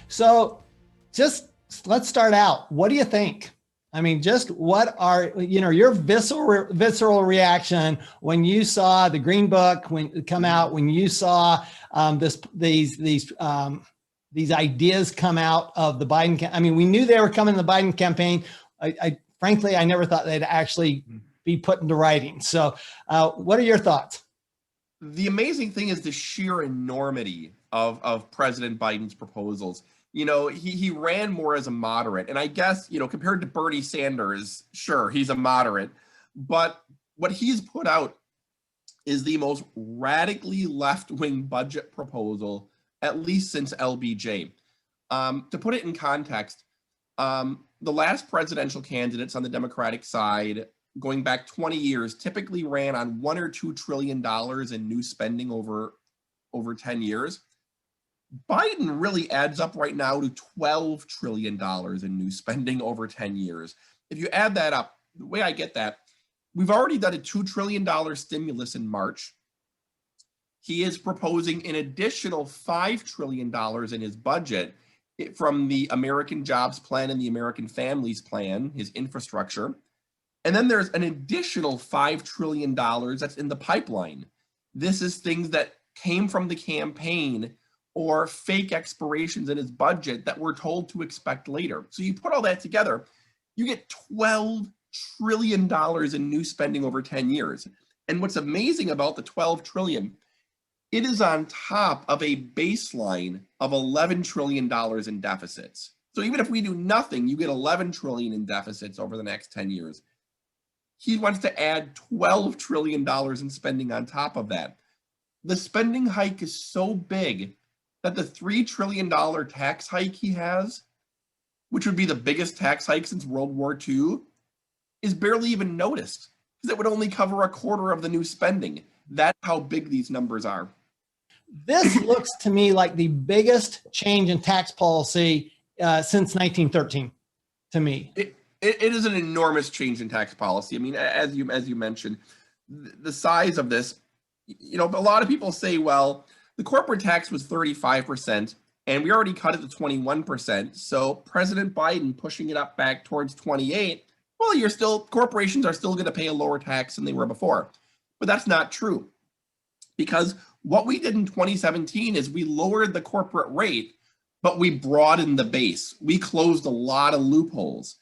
So just let's start out. What do you think? I mean, just what are, your visceral reaction when you saw the Green Book come out, when you saw these ideas come out of the Biden? I mean, we knew they were coming in the Biden campaign. Frankly, I never thought they'd actually be put into writing. So what are your thoughts? The amazing thing is the sheer enormity of President Biden's proposals. He ran more as a moderate, and I guess, compared to Bernie Sanders, sure, he's a moderate, but what he's put out is the most radically left-wing budget proposal, at least since LBJ. To put it in context, the last presidential candidates on the Democratic side, going back 20 years, typically ran on $1 or $2 trillion in new spending over 10 years. Biden really adds up right now to $12 trillion in new spending over 10 years. If you add that up, the way I get that, we've already done a $2 trillion stimulus in March. He is proposing an additional $5 trillion in his budget from the American Jobs Plan and the American Families Plan, his infrastructure. And then there's an additional $5 trillion that's in the pipeline. This is things that came from the campaign or fake expirations in his budget that we're told to expect later. So you put all that together, you get $12 trillion in new spending over 10 years. And what's amazing about the $12 trillion, it is on top of a baseline of $11 trillion in deficits. So even if we do nothing, you get $11 trillion in deficits over the next 10 years. He wants to add $12 trillion in spending on top of that. The spending hike is so big that the $3 trillion tax hike he has, which would be the biggest tax hike since World War II, is barely even noticed because it would only cover a quarter of the new spending. That's how big these numbers are. This looks to me like the biggest change in tax policy since 1913, to me. It is an enormous change in tax policy. I mean, as you mentioned, the size of this, a lot of people say, well, the corporate tax was 35%, and we already cut it to 21%. So President Biden pushing it up back towards 28, well, corporations are still going to pay a lower tax than they were before. But that's not true, because what we did in 2017 is we lowered the corporate rate, but we broadened the base. We closed a lot of loopholes.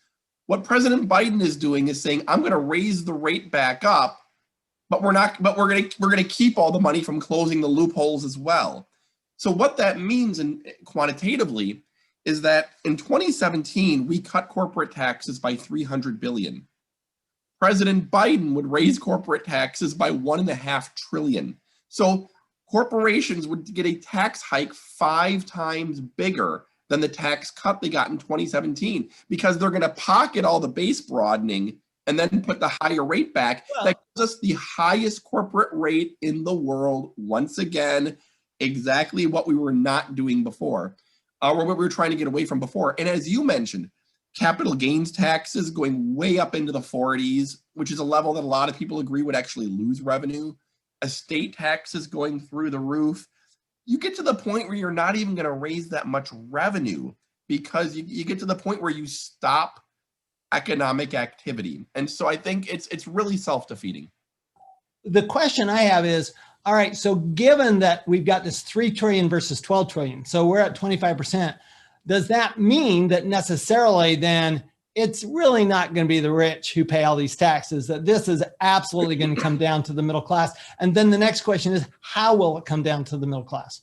What President Biden is doing is saying, I'm going to raise the rate back up, but we're going to keep all the money from closing the loopholes as well. So what that means quantitatively is that in 2017, we cut corporate taxes by $300 billion. President Biden would raise corporate taxes by $1.5 trillion. So corporations would get a tax hike 5 times bigger than the tax cut they got in 2017, because they're going to pocket all the base broadening and then put the higher rate back. Well, that gives us the highest corporate rate in the world. Once again, exactly what we were not doing before, or what we were trying to get away from before. And as you mentioned, capital gains taxes going way up into the 40s, which is a level that a lot of people agree would actually lose revenue. Estate taxes going through the roof. You get to the point where you're not even going to raise that much revenue, because you get to the point where you stop economic activity. And so I think it's really self-defeating. The question I have is, all right, so given that we've got this 3 trillion versus 12 trillion, so we're at 25%, does that mean that necessarily then it's really not going to be the rich who pay all these taxes, that this is absolutely going to come down to the middle class? And then the next question is, how will it come down to the middle class?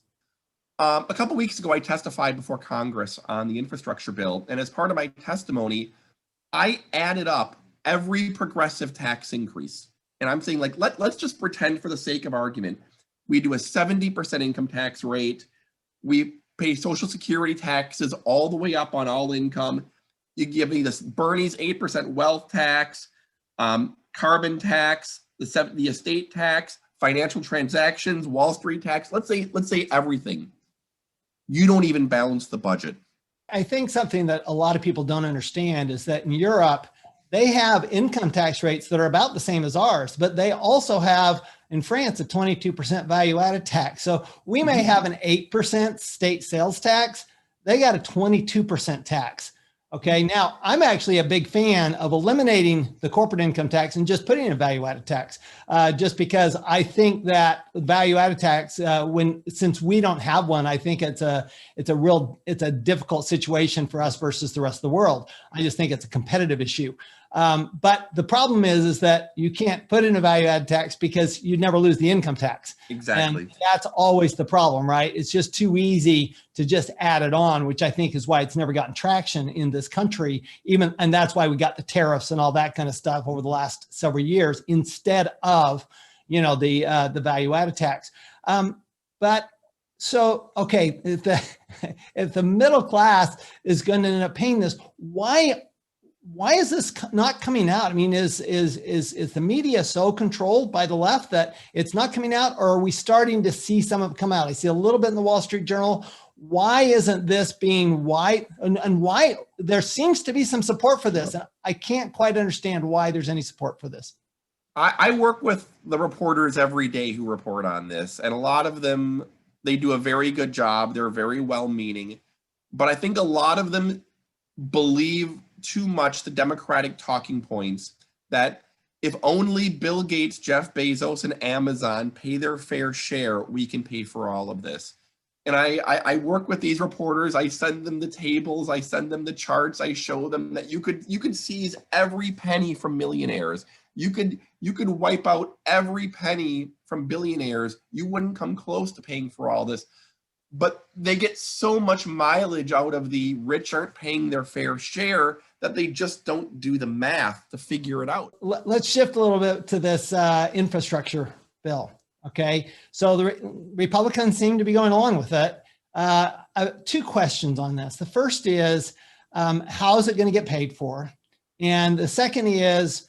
A couple weeks ago, I testified before Congress on the infrastructure bill. And as part of my testimony, I added up every progressive tax increase. And I'm saying, like, let's just pretend for the sake of argument, we do a 70% income tax rate. We pay Social Security taxes all the way up on all income. You give me this Bernie's 8% wealth tax, carbon tax, the estate tax, financial transactions, Wall Street tax. Let's say everything. You don't even balance the budget. I think something that a lot of people don't understand is that in Europe, they have income tax rates that are about the same as ours, but they also have in France a 22% value added tax. So we may have an 8% state sales tax, they got a 22% tax. Okay, now I'm actually a big fan of eliminating the corporate income tax and just putting a value-added tax, just because I think that value-added tax, since we don't have one, I think it's a difficult situation for us versus the rest of the world. I just think it's a competitive issue. But the problem is that you can't put in a value-added tax because you'd never lose the income tax. Exactly. And that's always the problem, right? It's just too easy to just add it on, which I think is why it's never gotten traction in this country. And that's why we got the tariffs and all that kind of stuff over the last several years instead of, the value-added tax. But so, okay, if the middle class is going to end up paying this, why is this not coming out? I mean, is the media so controlled by the left that it's not coming out, or are we starting to see some of it come out? I see a little bit in the Wall Street Journal. Why isn't this being and why there seems to be some support for this? I can't quite understand why there's any support for this. I work with the reporters every day who report on this, and a lot of them, they do a very good job. They're very well-meaning, but I think a lot of them believe too much the Democratic talking points that if only Bill Gates, Jeff Bezos, and Amazon pay their fair share, we can pay for all of this. And I work with these reporters. I send them the tables. I send them the charts. I show them that you could seize every penny from millionaires. You could wipe out every penny from billionaires. You wouldn't come close to paying for all this. But they get so much mileage out of the rich aren't paying their fair share that they just don't do the math to figure it out. Let's shift a little bit to this infrastructure bill. Okay, so the Republicans seem to be going along with it. Two questions on this. The first is, how is it going to get paid for? And the second is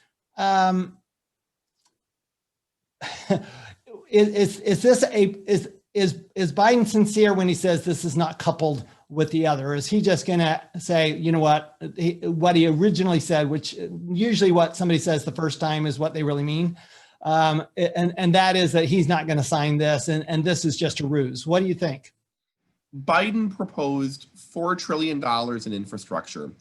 Is Biden sincere when he says this is not coupled with the other? Is he just going to say, you know what he originally said, which usually what somebody says the first time is what they really mean. And that is that he's not going to sign this. And this is just a ruse. What do you think? Biden proposed $4 trillion in infrastructure.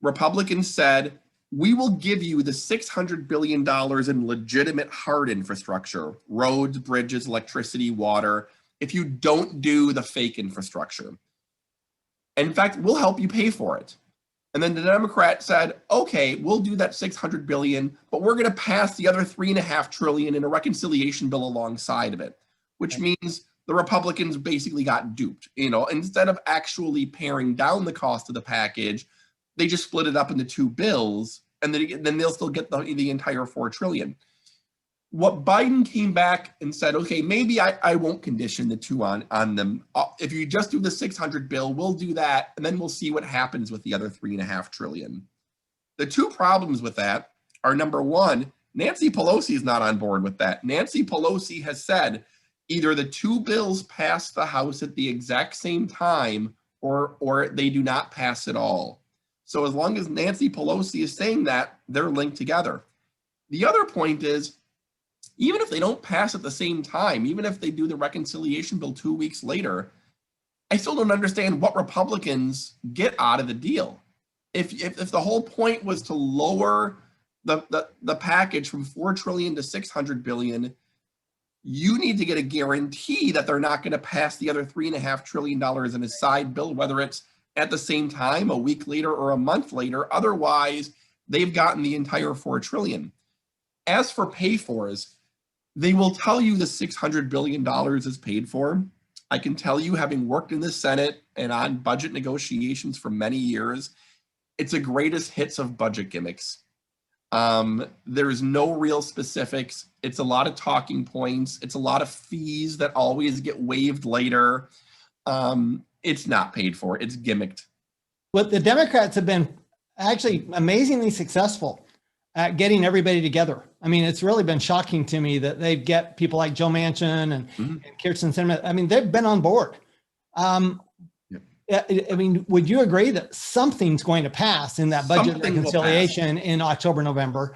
Republicans said, we will give you the $600 billion in legitimate hard infrastructure, roads, bridges, electricity, water, if you don't do the fake infrastructure. And in fact, we'll help you pay for it. And then the Democrat said, okay, we'll do that $600 billion, but we're going to pass the other $3.5 trillion in a reconciliation bill alongside of it, which means the Republicans basically got duped. Instead of actually paring down the cost of the package, they just split it up into two bills, and then they'll still get the entire $4 trillion. What Biden came back and said, okay, maybe I won't condition the two on them. If you just do the 600 bill, we'll do that, and then we'll see what happens with the other $3.5 trillion. The two problems with that are, number one, Nancy Pelosi is not on board with that. Nancy Pelosi has said either the two bills pass the House at the exact same time or they do not pass at all. So as long as Nancy Pelosi is saying that, they're linked together. The other point is, even if they don't pass at the same time, even if they do the reconciliation bill 2 weeks later, I still don't understand what Republicans get out of the deal. If the whole point was to lower the package from $4 trillion to $600 billion, you need to get a guarantee that they're not going to pass the other $3.5 trillion in a side bill, whether it's at the same time, a week later, or a month later. Otherwise, they've gotten the entire $4 trillion. As for pay-fors, they will tell you the $600 billion is paid for. I can tell you, having worked in the Senate and on budget negotiations for many years, it's a greatest hits of budget gimmicks. There's no real specifics. It's a lot of talking points. It's a lot of fees that always get waived later. It's not paid for. It's gimmicked. Well, the Democrats have been actually amazingly successful at getting everybody together. I mean, it's really been shocking to me that they get people like Joe Manchin and Kyrsten Sinema. I mean, they've been on board. I mean, would you agree that something's going to pass in that budget reconciliation in October, November?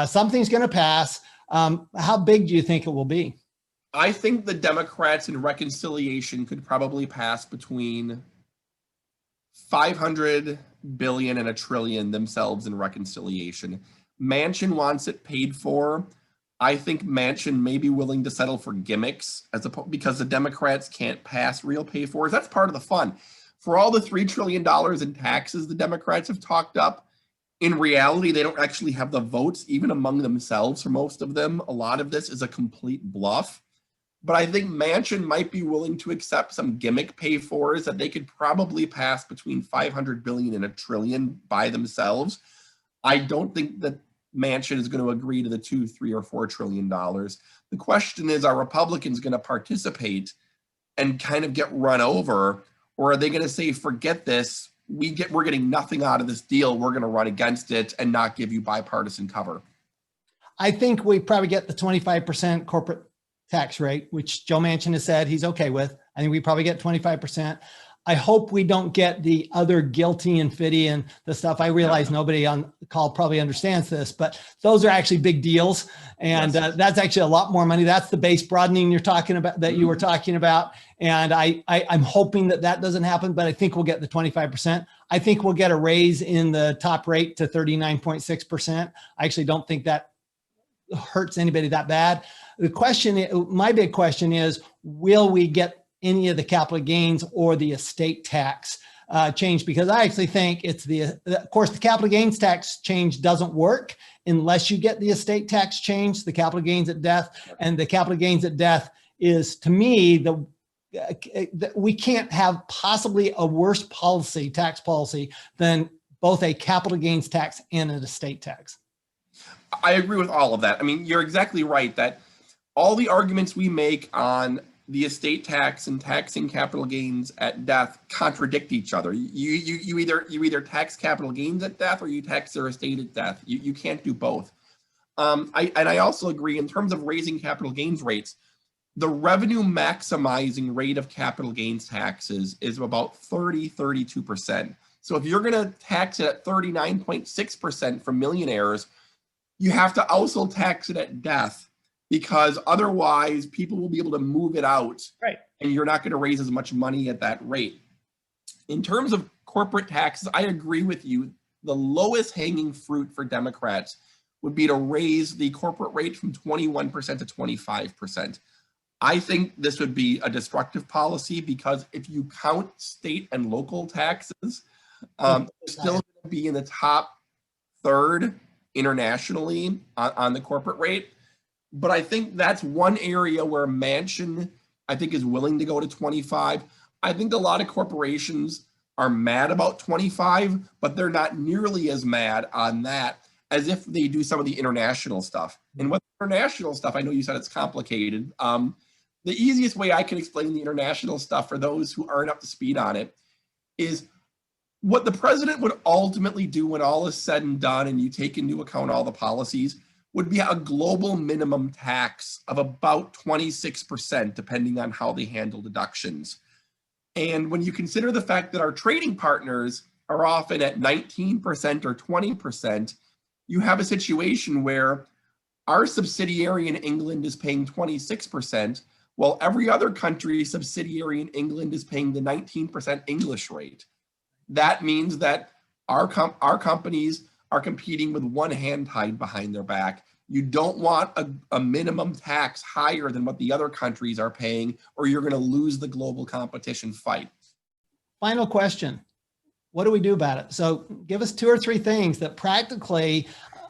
Something's going to pass. How big do you think it will be? I think the Democrats in reconciliation could probably pass between 500 billion and a trillion themselves in reconciliation. Manchin wants it paid for. I think Manchin may be willing to settle for gimmicks because the Democrats can't pass real pay fors. That's part of the fun. For all the $3 trillion in taxes the Democrats have talked up, in reality, they don't actually have the votes, even among themselves, for most of them. A lot of this is a complete bluff. But I think Manchin might be willing to accept some gimmick pay fors that they could probably pass between 500 billion and a trillion by themselves. I don't think that Manchin is going to agree to the $2, $3, or $4 trillion. The question is, are Republicans going to participate and kind of get run over, or are they going to say, forget this, we're getting nothing out of this deal, we're going to run against it and not give you bipartisan cover? I think we probably get the 25% corporate tax rate, which Joe Manchin has said he's okay with. I think we probably get 25%. I hope we don't get the other guilty and fitty and the stuff. I realize nobody on the call probably understands this, but those are actually big deals. And that's actually a lot more money. That's the base broadening you're talking about, that you were talking about. And I'm hoping that that doesn't happen, but I think we'll get the 25%. I think we'll get a raise in the top rate to 39.6%. I actually don't think that hurts anybody that bad. The question, my big question is, will we get any of the capital gains or the estate tax change? Because I actually think it's of course, the capital gains tax change doesn't work unless you get the estate tax change, the capital gains at death. And the capital gains at death is, to me, we can't have possibly a worse tax policy than both a capital gains tax and an estate tax. I agree with all of that. I mean, you're exactly right that all the arguments we make on the estate tax and taxing capital gains at death contradict each other. You either tax capital gains at death or you tax their estate at death. You can't do both. I also agree in terms of raising capital gains rates. The revenue maximizing rate of capital gains taxes is about 32%. So if you're going to tax it at 39.6% for millionaires, you have to also tax it at death, because otherwise people will be able to move it out, right? And you're not going to raise as much money at that rate. In terms of corporate taxes, I agree with you. The lowest hanging fruit for Democrats would be to raise the corporate rate from 21% to 25%. I think this would be a destructive policy, because if you count state and local taxes, they're still going to be in the top third internationally on the corporate rate. But I think that's one area where Manchin, I think, is willing to go to 25. I think a lot of corporations are mad about 25, but they're not nearly as mad on that as if they do some of the international stuff. And what international stuff, I know you said it's complicated. The easiest way I can explain the international stuff for those who aren't up to speed on it is what the president would ultimately do when all is said and done and you take into account all the policies would be a global minimum tax of about 26%, depending on how they handle deductions. And when you consider the fact that our trading partners are often at 19% or 20%, you have a situation where our subsidiary in England is paying 26%, while every other country subsidiary in England is paying the 19% English rate. That means that our companies are competing with one hand tied behind their back. You don't want a minimum tax higher than what the other countries are paying, or you're going to lose the global competition fight. Final question. What do we do about it? So give us 2 or 3 things that practically,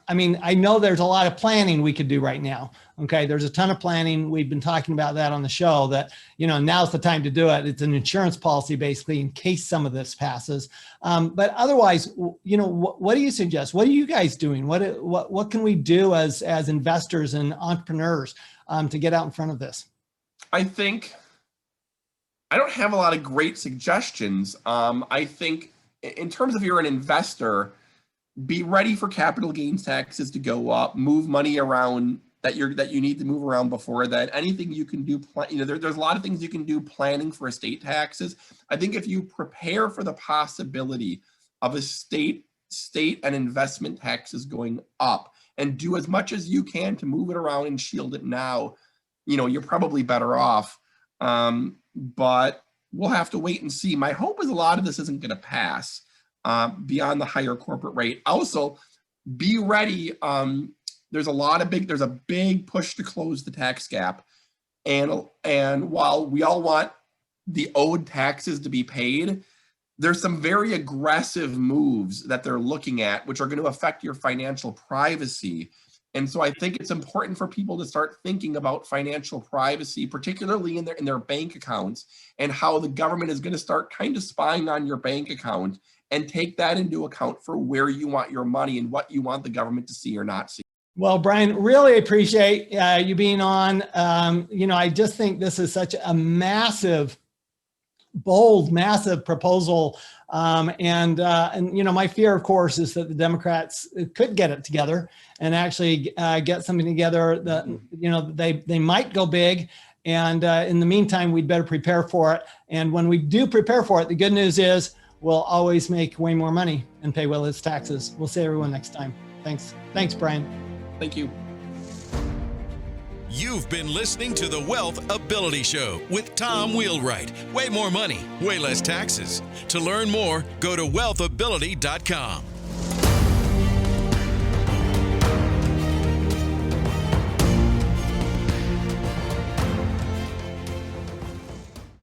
I mean, I know there's a lot of planning we could do right now. Okay. There's a ton of planning. We've been talking about that on the show, that, now's the time to do it. It's an insurance policy, basically, in case some of this passes. But otherwise, what do you suggest? What are you guys doing? What can we do as investors and entrepreneurs to get out in front of this? I think I don't have a lot of great suggestions. I think in terms of you're an investor, be ready for capital gains taxes to go up, move money around that you need to move around before that. Anything you can do, there's a lot of things you can do planning for estate taxes. I think if you prepare for the possibility of estate and investment taxes going up and do as much as you can to move it around and shield it now, you're probably better off. But we'll have to wait and see. My hope is a lot of this isn't going to pass beyond the higher corporate rate. Also, be ready. There's a big push to close the tax gap. And while we all want the owed taxes to be paid, there's some very aggressive moves that they're looking at, which are going to affect your financial privacy. And so I think it's important for people to start thinking about financial privacy, particularly in their bank accounts, and how the government is going to start kind of spying on your bank account, and take that into account for where you want your money and what you want the government to see or not see. Well, Brian, really appreciate you being on. I just think this is such a bold, massive proposal. And my fear, of course, is that the Democrats could get it together and actually get something together that, they might go big. And in the meantime, we'd better prepare for it. And when we do prepare for it, the good news is we'll always make way more money and pay well as taxes. We'll see everyone next time. Thanks, Brian. Thank you. You've been listening to the WealthAbility Show with Tom Wheelwright. Way more money, way less taxes. To learn more, go to wealthability.com.